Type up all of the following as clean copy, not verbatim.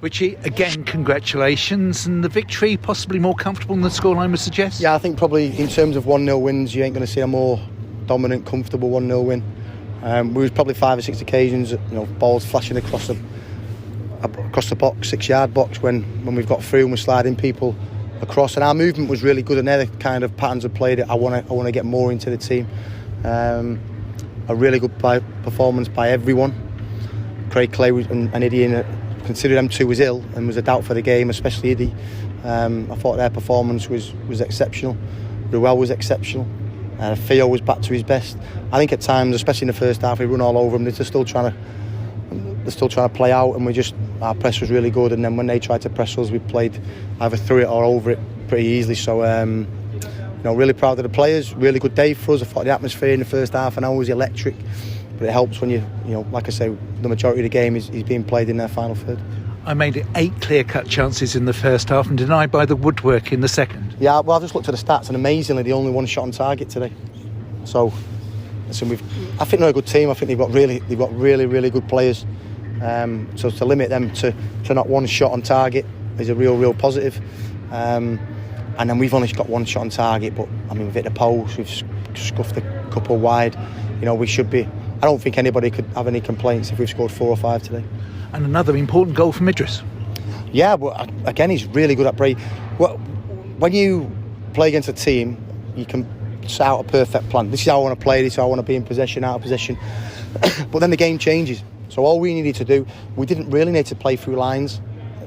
Richie, again, congratulations, and the victory possibly more comfortable than the scoreline would suggest? Yeah, I think probably in terms of 1-0 wins, you ain't going to see a more dominant, comfortable 1-0 win. We was probably 5 or 6 occasions, balls flashing across the box, 6-yard box, when we've got through and we're sliding people across, and our movement was really good, and they're the kind of patterns of play that I want to get more into the team. A really good performance by everyone. Craig Clay and Iddie, considering them two was ill and was a doubt for the game, especially Iddie. I thought their performance was exceptional. Ruel was exceptional. Theo was back to his best. I think at times, especially in the first half, we run all over them. They're still trying to play out, and our press was really good. And then when they tried to press us, we played either through it or over it pretty easily. So, really proud of the players. Really good day for us. I thought the atmosphere in the first half an hour was electric. But it helps when like I say, the majority of the game is being played in their final third. I made it 8 clear-cut chances in the first half and denied by the woodwork in the second. Yeah, well, I've just looked at the stats, and amazingly, the only one shot on target today. So I think they're a good team. I think they've got really good players. So to limit them to not one shot on target is a real positive. And then we've only got one shot on target, but we've hit the post, we've scuffed a couple wide. We should be. I don't think anybody could have any complaints if we've scored 4 or 5 today. And another important goal from Idris. Yeah, but again, he's really good at break. Well, when you play against a team, you can set out a perfect plan. This is how I want to play. This is how I want to be in possession, out of possession. But then the game changes. So all we needed to do, we didn't really need to play through lines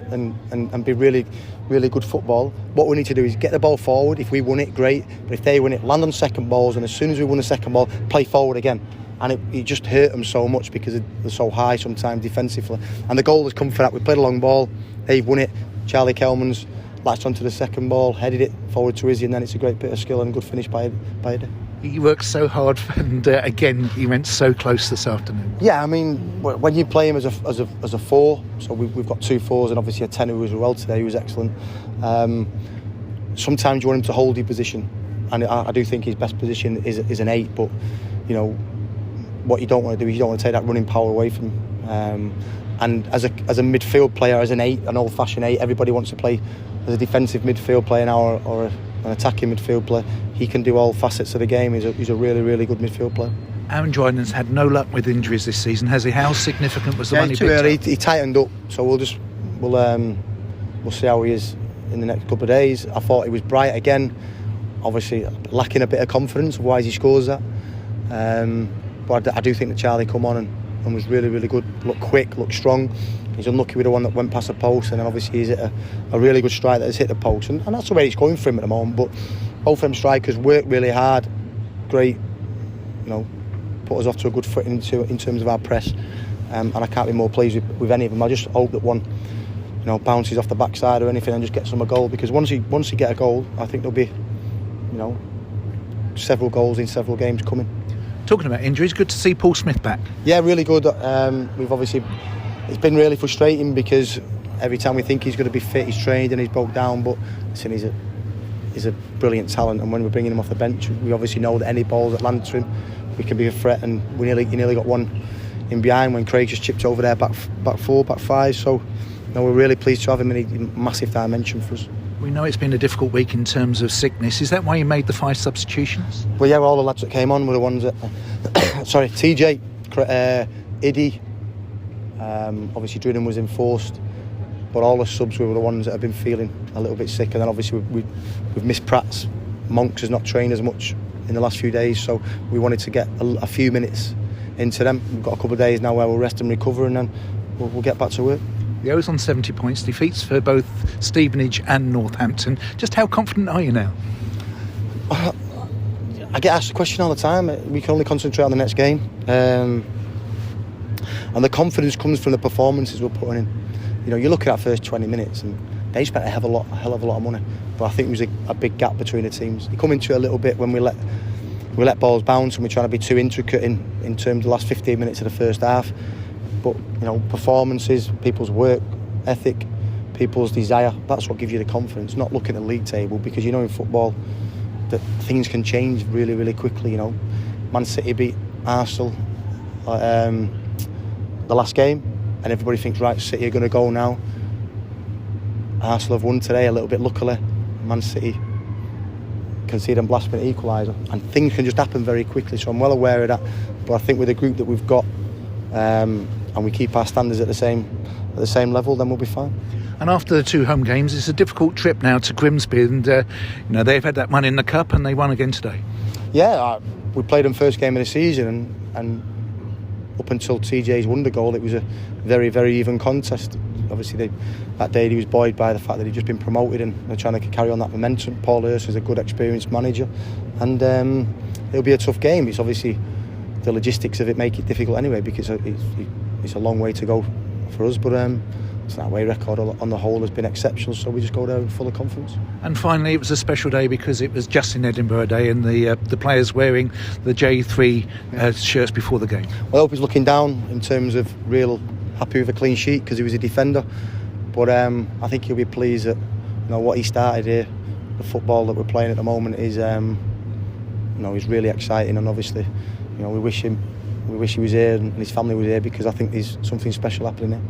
and be really good football. What we need to do is get the ball forward. If we won it, great. But if they win it, land on second balls, and as soon as we won the second ball, play forward again. And it just hurt them so much because they're so high sometimes defensively. And the goal has come for that. We played a long ball, they've won it. Charlie Kelman's latched onto the second ball, headed it forward to Izzy, and then it's a great bit of skill and a good finish by Eddie. You worked so hard, and again, you went so close this afternoon. Yeah, when you play him as a 4, so we've got 2 4s and obviously a 10 who was well today, who was excellent. Sometimes you want him to hold your position, and I do think his best position is an 8, but what you don't want to do is you don't want to take that running power away from him. And as a midfield player, as an 8, an old-fashioned 8, everybody wants to play as a defensive midfield player now or an attacking midfield player. He can do all facets of the game. He's a really good midfield player. Aaron Joyden's had no luck with injuries this season, has he? How significant was the one he picked up? He tightened up, so we'll see how he is in the next couple of days. I thought he was bright again, obviously lacking a bit of confidence, otherwise he scores that. But I do think that Charlie come on and was really good. Looked quick, looked strong. He's unlucky with the one that went past the post, and then obviously he's hit a really good strike that has hit the post, and that's the way it's going for him at the moment. But both of them strikers work really hard, great, put us off to a good foot in terms of our press, and I can't be more pleased with any of them. I just hope that one bounces off the backside or anything and just gets them a goal, because once you get a goal, I think there'll be several goals in several games coming. Talking about injuries, good to see Paul Smith back. Yeah, really good. It's been really frustrating because every time we think he's going to be fit, he's trained and he's broke down. But listen, he's a brilliant talent, and when we're bringing him off the bench, we obviously know that any balls that land to him, we can be a threat. And he nearly got one in behind when Craig just chipped over there, back 4, back 5. So we're really pleased to have him in a massive dimension for us. We know it's been a difficult week in terms of sickness. Is that why you made the 5 substitutions? Well, yeah, all the lads that came on were the ones that... sorry, TJ, Iddie, obviously Drinan was enforced, but all the subs were the ones that have been feeling a little bit sick. And then obviously we've missed Pratt's. Monks has not trained as much in the last few days, so we wanted to get a few minutes into them. We've got a couple of days now where we'll rest and recover, and then we'll get back to work. The O's on 70 points, defeats for both Stevenage and Northampton. Just how confident are you now? I get asked the question all the time. We can only concentrate on the next game. And the confidence comes from the performances we're putting in. You look at our first 20 minutes and they spent a hell of a lot of money. But I think there was a big gap between the teams. You come into it a little bit when we let balls bounce and we're trying to be too intricate in terms of the last 15 minutes of the first half. But performances, people's work ethic, people's desire, that's what gives you the confidence, not looking at the league table, because in football that things can change really quickly. Man City beat Arsenal the last game and everybody thinks, right, City are going to go now. Arsenal have won today a little bit luckily. Man City conceded and last minute equaliser, and things can just happen very quickly, so I'm well aware of that. But I think with the group that we've got, and we keep our standards at the same level, then we'll be fine. And after the 2 home games, it's a difficult trip now to Grimsby, and they've had that one in the cup and they won again today. Yeah, we played them first game of the season, and up until TJ's wonder goal, it was a very, very even contest. Obviously, that day he was buoyed by the fact that he'd just been promoted and they're trying to carry on that momentum. Paul Hurst is a good, experienced manager, and it'll be a tough game. It's obviously the logistics of it make it difficult anyway, because it's a long way to go for us. But our away record on the whole has been exceptional, so we just go there full of confidence. And finally, it was a special day because it was just in Edinburgh Day, and the players wearing the J3 shirts before the game. Well, I hope he's looking down in terms of real happy with a clean sheet because he was a defender, but I think he'll be pleased that what he started here, the football that we're playing at the moment is is really exciting, and obviously we wish he was here and his family was here, because I think there's something special happening here.